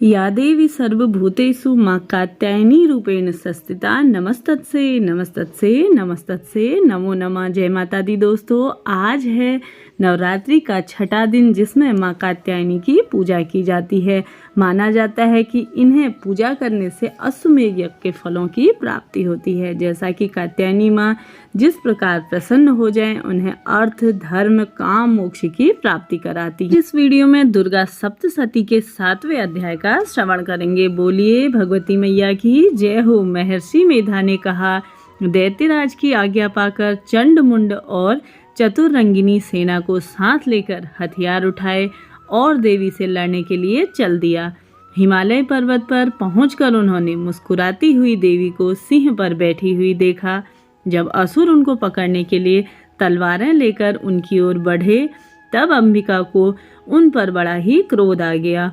या देवी सर्वभूतेषु मां कात्यायनी रूपेण संस्थिता नमस्तस्से नमस्तस्से नमस्तस्से नमो नमः। जय माता दी दोस्तों, आज है नवरात्रि का छठा दिन जिसमें मां कात्यायनी की पूजा की जाती है। माना जाता है कि इन्हें पूजा करने से अश्वमेध यज्ञ के फलों की प्राप्ति होती है। जैसा कि कात्यायनी मां जिस प्रकार प्रसन्न हो जाएं, उन्हें अर्थ धर्म काम मोक्ष की प्राप्ति कराती है। इस वीडियो में दुर्गा सप्तशती के 7वें अध्याय का श्रवण करेंगे। बोलिए भगवती मैया की जय हो। महर्षि मेधा ने कहा, दैत्यराज की आज्ञा पाकर चंड मुंड और चतुरंगिनी सेना को साथ लेकर हथियार उठाए और देवी से लड़ने के लिए चल दिया। हिमालय पर्वत पर पहुंचकर उन्होंने मुस्कुराती हुई देवी को सिंह पर बैठी हुई देखा। जब असुर उनको पकड़ने के लिए तलवारें लेकर उनकी ओर बढ़े, तब अंबिका को उन पर बड़ा ही क्रोध आ गया।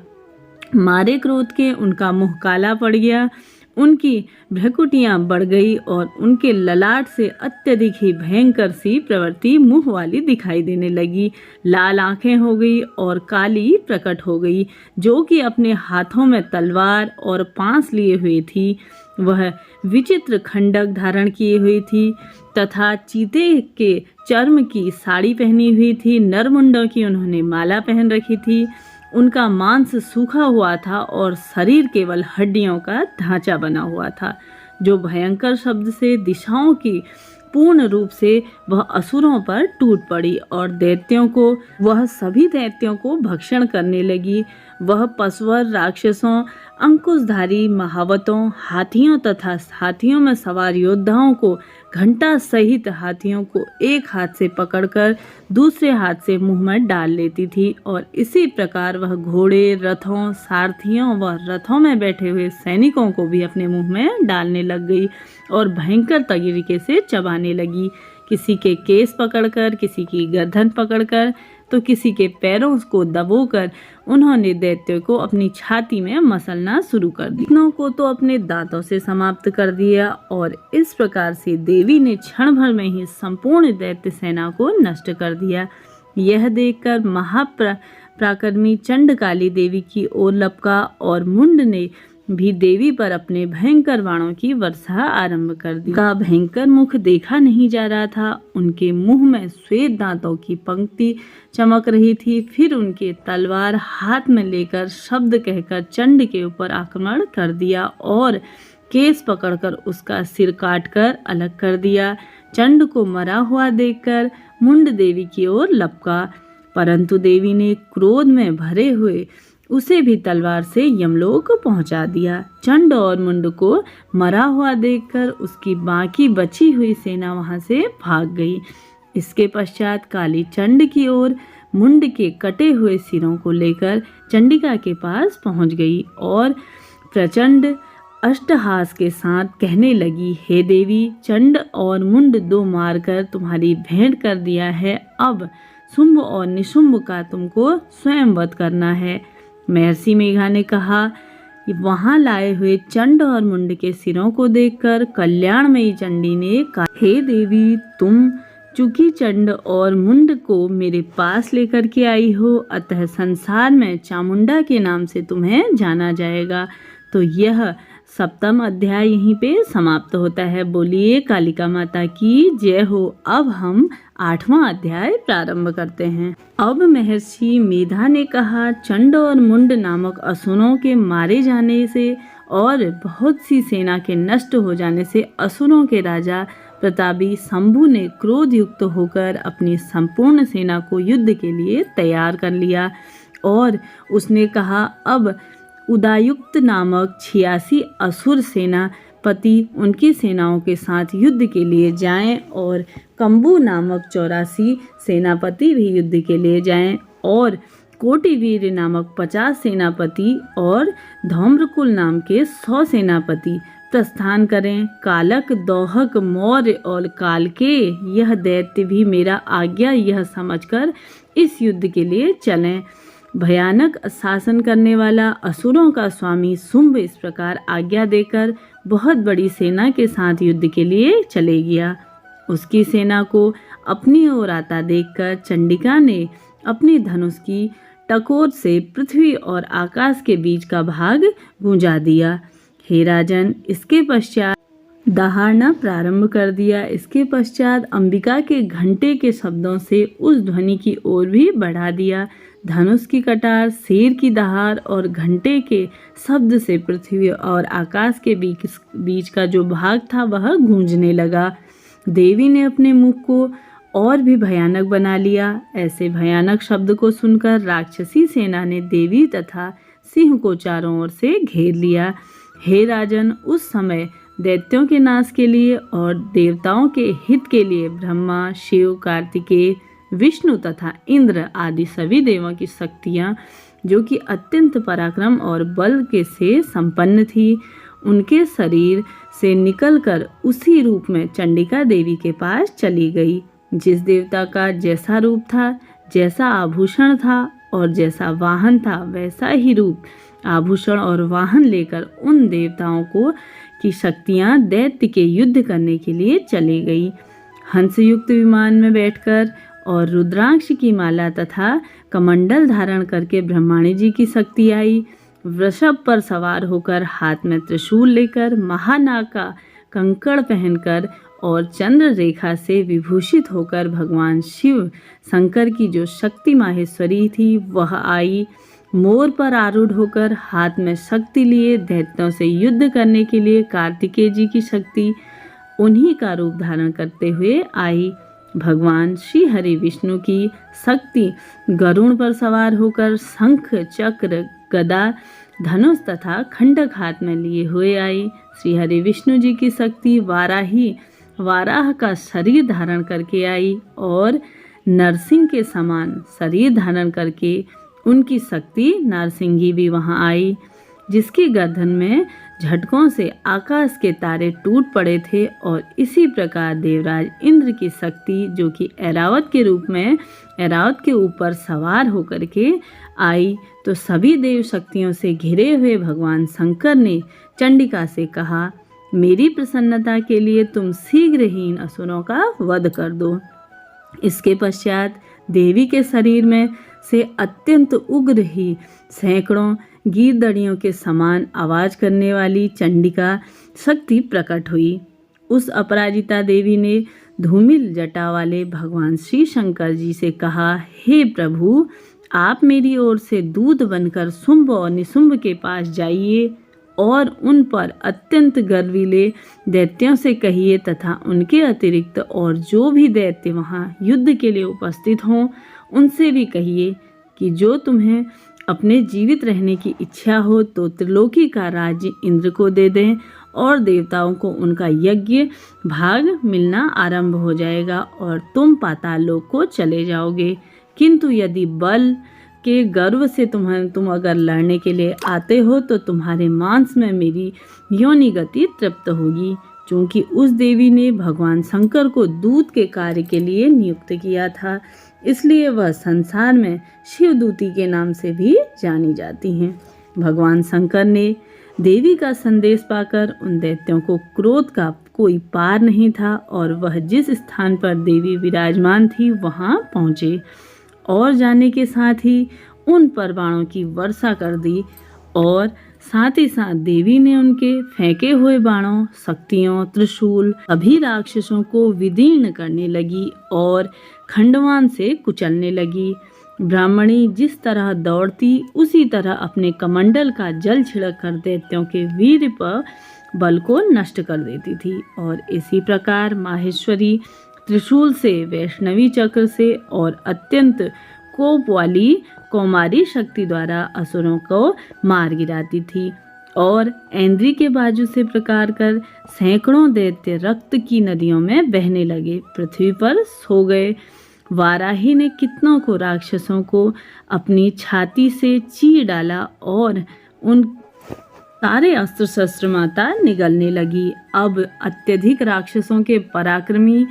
मारे क्रोध के उनका मुंह काला पड़ गया, उनकी भ्रुकुटियां बढ़ गई और उनके ललाट से अत्यधिक ही भयंकर सी प्रवृत्ति मुंह वाली दिखाई देने लगी। लाल आंखें हो गई और काली प्रकट हो गई, जो कि अपने हाथों में तलवार और पांस लिए हुई थी। वह विचित्र खंडक धारण किए हुई थी तथा चीते के चर्म की साड़ी पहनी हुई थी। नरमुंडों की उन्होंने माला पहन रखी थी। उनका मांस सूखा हुआ था और शरीर केवल हड्डियों का ढांचा बना हुआ था। जो भयंकर शब्द से दिशाओं की पूर्ण रूप से वह असुरों पर टूट पड़ी और वह सभी दैत्यों को भक्षण करने लगी। वह पशुवर राक्षसों, अंकुशधारी महावतों, हाथियों तथा हाथियों में सवार योद्धाओं को, घंटा सहित हाथियों को एक हाथ से पकड़कर दूसरे हाथ से मुंह में डाल लेती थी और इसी प्रकार वह घोड़े, रथों, सारथियों व रथों में बैठे हुए सैनिकों को भी अपने मुंह में डालने लग गई और भयंकर तरीके से चबाने लगी। किसी के केस पकड़कर, किसी की गर्दन पकड़कर, तो किसी के पैरों को दबोकर उन्होंने दैत्य को अपनी छाती में मसलना शुरू कर दिया। इतनों को तो अपने दांतों से समाप्त कर दिया और इस प्रकार से देवी ने क्षण भर में ही संपूर्ण दैत्य सेना को नष्ट कर दिया। यह देखकर महापराक्रमी चंडकाली देवी की ओर लपका और मुंड ने भी देवी पर अपने भयंकर बाणों की वर्षा आरंभ कर दी। का भयंकर मुख देखा नहीं जा रहा था। उनके मुंह में श्वेत दांतों की पंक्ति चमक रही थी। फिर उनके तलवार हाथ में लेकर शब्द कहकर चंड के ऊपर आक्रमण कर दिया और केस पकड़कर उसका सिर काटकर अलग कर दिया। चंड को मरा हुआ देखकर मुंड देवी की ओर लपका, परंतु देवी ने क्रोध में भरे हुए उसे भी तलवार से यमलोक पहुंचा दिया। चंड और मुंड को मरा हुआ देखकर उसकी बाकी बची हुई सेना वहां से भाग गई। इसके पश्चात काली चंड की ओर मुंड के कटे हुए सिरों को लेकर चंडिका के पास पहुंच गई और प्रचंड अष्टहास के साथ कहने लगी, हे देवी, चंड और मुंड दो मारकर तुम्हारी भेंट कर दिया है। अब शुंभ और निशुंभ का तुमको स्वयं वध करना है। महर्षि मेघा ने कहा, वहां लाए हुए चंड और मुंड के सिरों को देखकर कल्याणमयी चंडी ने कहा, हे देवी, तुम चूंकि चंड और मुंड को मेरे पास लेकर के आई हो, अतः संसार में चामुंडा के नाम से तुम्हें जाना जाएगा। तो यह 7वां अध्याय यहीं पे समाप्त होता है। बोलिए कालिका माता की जय हो। अब हम 8वां अध्याय प्रारंभ करते हैं। अब महर्षि मेधा ने कहा, चंड और मुंड नामक असुरों के मारे जाने से और बहुत सी सेना के नष्ट हो जाने से असुरों के राजा प्रतापी शंभु ने क्रोध युक्त होकर अपनी संपूर्ण सेना को युद्ध के लिए तैयार कर लिया और उसने कहा, अब उदायुक्त नामक 86 असुर सेनापति उनकी सेनाओं के साथ युद्ध के लिए जाएं और कंबू नामक 84 सेनापति भी युद्ध के लिए जाएं और कोटिवीर नामक 50 सेनापति और धौम्रकुल नाम के 100 सेनापति प्रस्थान करें। कालक, दोहक, मौर्य और कालके यह दैत्य भी मेरा आज्ञा यह समझकर इस युद्ध के लिए चलें। भयानक शासन करने वाला असुरों का स्वामी शुंभ इस प्रकार आज्ञा देकर बहुत बड़ी सेना के साथ युद्ध के लिए चले गया। उसकी सेना को अपनी ओर आता देखकर चंडिका ने अपने धनुष की टकोर से पृथ्वी और आकाश के बीच का भाग गूंजा दिया। हे राजन, इसके पश्चात दहाड़ना प्रारंभ कर दिया। इसके पश्चात अंबिका के घंटे के शब्दों से उस ध्वनि की ओर भी बढ़ा दिया। धनुष की कटार, शेर की दहाड़ और घंटे के शब्द से पृथ्वी और आकाश के बीच का जो भाग था वह गूंजने लगा। देवी ने अपने मुख को और भी भयानक बना लिया। ऐसे भयानक शब्द को सुनकर राक्षसी सेना ने देवी तथा सिंह को चारों ओर से घेर लिया। हे राजन, उस समय दैत्यों के नाश के लिए और देवताओं के हित के लिए ब्रह्मा, शिव, कार्तिकेय, विष्णु तथा इंद्र आदि सभी देवों की शक्तियाँ, जो कि अत्यंत पराक्रम और बल के से संपन्न थी, उनके शरीर से निकलकर उसी रूप में चंडिका देवी के पास चली गई। जिस देवता का जैसा रूप था, जैसा आभूषण था और जैसा वाहन था, वैसा ही रूप, आभूषण और वाहन लेकर उन देवताओं को की शक्तियाँ दैत्य के युद्ध करने के लिए चली गई। हंस युक्त विमान में बैठकर और रुद्राक्ष की माला तथा कमंडल धारण करके ब्रह्माणी जी की शक्ति आई। वृषभ पर सवार होकर, हाथ में त्रिशूल लेकर, महानाग का कंकड़ पहनकर और चंद्र रेखा से विभूषित होकर भगवान शिव शंकर की जो शक्ति माहेश्वरी थी वह आई। मोर पर आरूढ़ होकर, हाथ में शक्ति लिए दैत्यों से युद्ध करने के लिए कार्तिकेय जी की शक्ति उन्हीं का रूप धारण करते हुए आई। भगवान श्री हरि विष्णु की शक्ति गरुड़ पर सवार होकर शंख, चक्र, गदा, धनुष तथा खंडक हाथ में लिए हुए आई। श्री हरि विष्णु जी की शक्ति वाराह का शरीर धारण करके आई और नरसिंह के समान शरीर धारण करके उनकी शक्ति नारसिंगी भी वहां आई, जिसकी गर्दन में झटकों से आकाश के तारे टूट पड़े थे। और इसी प्रकार देवराज इंद्र की शक्ति, जो कि ऐरावत के रूप में ऐरावत के ऊपर सवार होकर के आई, तो सभी देव शक्तियों से घिरे हुए भगवान शंकर ने चंडिका से कहा, मेरी प्रसन्नता के लिए तुम शीघ्र ही इन असुरों का वध कर दो। इसके पश्चात देवी के शरीर में से अत्यंत उग्र ही सैकड़ों गीदड़ियों के समान आवाज करने वाली चंडिका शक्ति प्रकट हुई। उस अपराजिता देवी ने धूमिल जटा वाले भगवान श्री शंकर जी से कहा, हे प्रभु, आप मेरी ओर से दूत बनकर शुंभ और निशुंभ के पास जाइए और उन पर अत्यंत गर्वीले दैत्यों से कहिए तथा उनके अतिरिक्त और जो भी दैत्य वहां युद्ध के लिए उपस्थित हों उनसे भी कहिए कि जो तुम्हें अपने जीवित रहने की इच्छा हो तो त्रिलोकी का राज्य इंद्र को दे दें और देवताओं को उनका यज्ञ भाग मिलना आरंभ हो जाएगा और तुम पाताल लोक को चले जाओगे। किंतु यदि बल के गर्व से तुम अगर लड़ने के लिए आते हो तो तुम्हारे मांस में मेरी योनि गति तृप्त होगी। क्योंकि उस देवी ने भगवान शंकर को दूत के कार्य के लिए नियुक्त किया था, इसलिए वह संसार में शिवदूती के नाम से भी जानी जाती हैं। भगवान शंकर ने देवी का संदेश पाकर उन दैत्यों को क्रोध का कोई पार नहीं था और वह जिस स्थान पर देवी विराजमान थी वहां पहुँचे और जाने के साथ ही उन पर बाणों की वर्षा कर दी और साथ ही साथ देवी ने उनके फेंके हुए बाणों, शक्तियों, त्रिशूल सभी राक्षसों को विदीर्ण करने लगी और खंडवान से कुचलने लगी। ब्राह्मणी जिस तरह दौड़ती उसी तरह अपने कमंडल का जल छिड़क कर दैत्यों के वीर पर बल को नष्ट कर देती थी और इसी प्रकार माहेश्वरी त्रिशूल से, वैष्णवी चक्र से और अत्यंत कोप वाली कौमारी शक्ति द्वारा असुरों को मार गिराती थी और ऐन्द्री के बाजू से प्रकार कर सैकड़ों दैत्य रक्त की नदियों में बहने लगे, पृथ्वी पर सो गए। वाराही ने कितनों को राक्षसों को अपनी छाती से चीर डाला और उन सारे अस्त्र शस्त्र माता निगलने लगी। अब अत्यधिक राक्षसों के पराक्रमी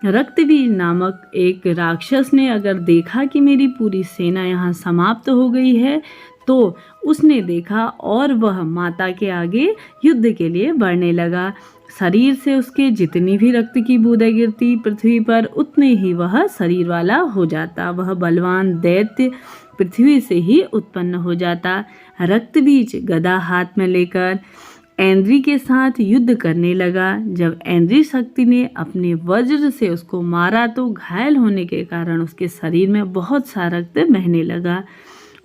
रक्तवीर नामक एक राक्षस ने अगर देखा कि मेरी पूरी सेना यहाँ समाप्त हो गई है तो उसने देखा और वह माता के आगे युद्ध के लिए बढ़ने लगा। शरीर से उसके जितनी भी रक्त की बूंदें गिरती पृथ्वी पर, उतने ही वह शरीर वाला हो जाता। वह बलवान दैत्य पृथ्वी से ही उत्पन्न हो जाता। रक्त बीज गदा हाथ में लेकर ऐन्द्री के साथ युद्ध करने लगा। जब ऐन्द्री शक्ति ने अपने वज्र से उसको मारा तो घायल होने के कारण उसके शरीर में बहुत सा रक्त बहने लगा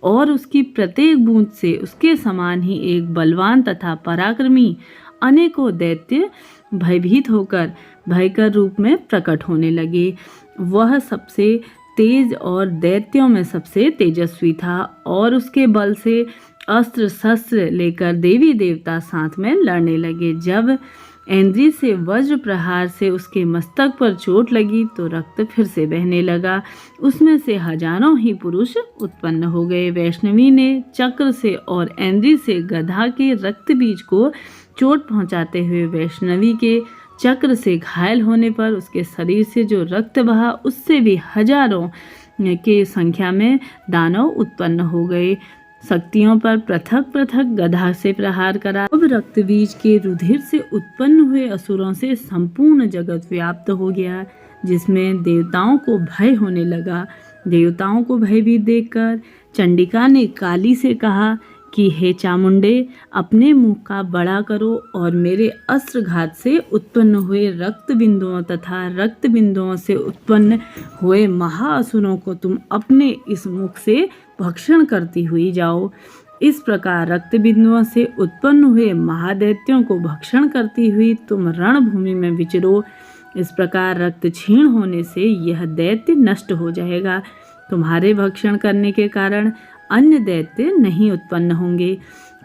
और उसकी प्रत्येक बूंद से उसके समान ही एक बलवान तथा पराक्रमी अनेकों दैत्य भयभीत होकर भयंकर रूप में प्रकट होने लगे। वह सबसे तेज और दैत्यों में सबसे तेजस्वी था और उसके बल से अस्त्र शस्त्र लेकर देवी देवता साथ में लड़ने लगे। जब ऐन्द्री से वज्र प्रहार से उसके मस्तक पर चोट लगी तो रक्त फिर से बहने लगा। उसमें से हजारों ही पुरुष उत्पन्न हो गए। वैष्णवी ने चक्र से और ऐन्द्री से गधा के रक्त बीज को चोट पहुंचाते हुए वैष्णवी के चक्र से घायल होने पर उसके शरीर से जो रक्त बहा उससे भी हजारों के संख्या में दानव उत्पन्न हो गए। शक्तियों पर पृथक पृथक गदा से प्रहार करा। अब रक्त बीज के रुधिर से उत्पन्न हुए असुरों से संपूर्ण जगत व्याप्त हो गया, जिसमें देवताओं को भय होने लगा। देवताओं को भयभीत देखकर चंडिका ने काली से कहा कि हे चामुंडे, अपने मुख का बड़ा करो और मेरे अस्त्रघात से उत्पन्न हुए रक्त बिंदुओं तथा रक्त बिंदुओं से उत्पन्न हुए महाअसुरों को तुम अपने इस मुख से भक्षण करती हुई जाओ। इस प्रकार रक्त बिंदुओं से उत्पन्न हुए महादैत्यों को भक्षण करती हुई तुम रणभूमि में विचरो। इस प्रकार रक्त क्षीण होने से यह दैत्य नष्ट हो जाएगा। तुम्हारे भक्षण करने के कारण अन्य दैत्य नहीं उत्पन्न होंगे।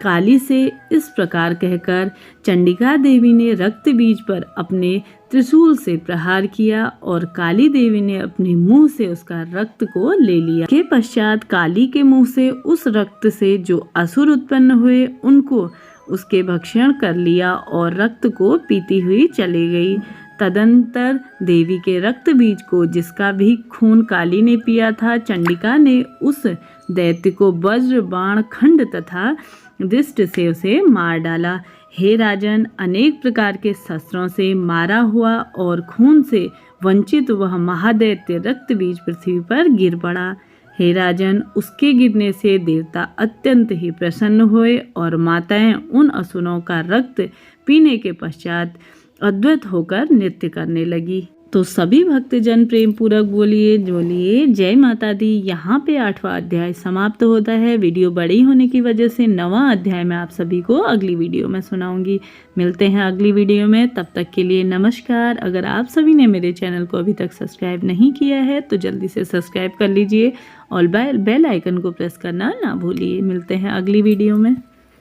काली से इस प्रकार कहकर चंडिका देवी ने रक्त बीज पर अपने त्रिशूल से प्रहार किया और काली देवी ने अपने मुंह से उसका रक्त को ले लिया। के पश्चात काली के मुंह से उस रक्त से जो असुर उत्पन्न हुए उनको उसके भक्षण कर लिया और रक्त को पीती हुई चली गई। तदंतर देवी के रक्त बीज को जिसका भी खून काली ने पिया था, चंडिका ने उस दैत्य को वज्र बाण खंड तथा दृष्ट से उसे मार डाला। हे राजन, अनेक प्रकार के शस्त्रों से मारा हुआ और खून से वंचित वह महादैत्य रक्त बीज पृथ्वी पर गिर पड़ा। हे राजन, उसके गिरने से देवता अत्यंत ही प्रसन्न हुए और माताएं उन असुरों का रक्त पीने के पश्चात अद्वैत होकर नृत्य करने लगी। तो सभी भक्तजन प्रेम पूर्वक बोलिए बोलिए जय माता दी। यहाँ पे 8वां अध्याय समाप्त होता है। वीडियो बड़ी होने की वजह से 9वां अध्याय मैं आप सभी को अगली वीडियो में सुनाऊंगी। मिलते हैं अगली वीडियो में, तब तक के लिए नमस्कार। अगर आप सभी ने मेरे चैनल को अभी तक सब्सक्राइब नहीं किया है तो जल्दी से सब्सक्राइब कर लीजिए और बेल आइकन को प्रेस करना ना भूलिए। मिलते हैं अगली वीडियो में।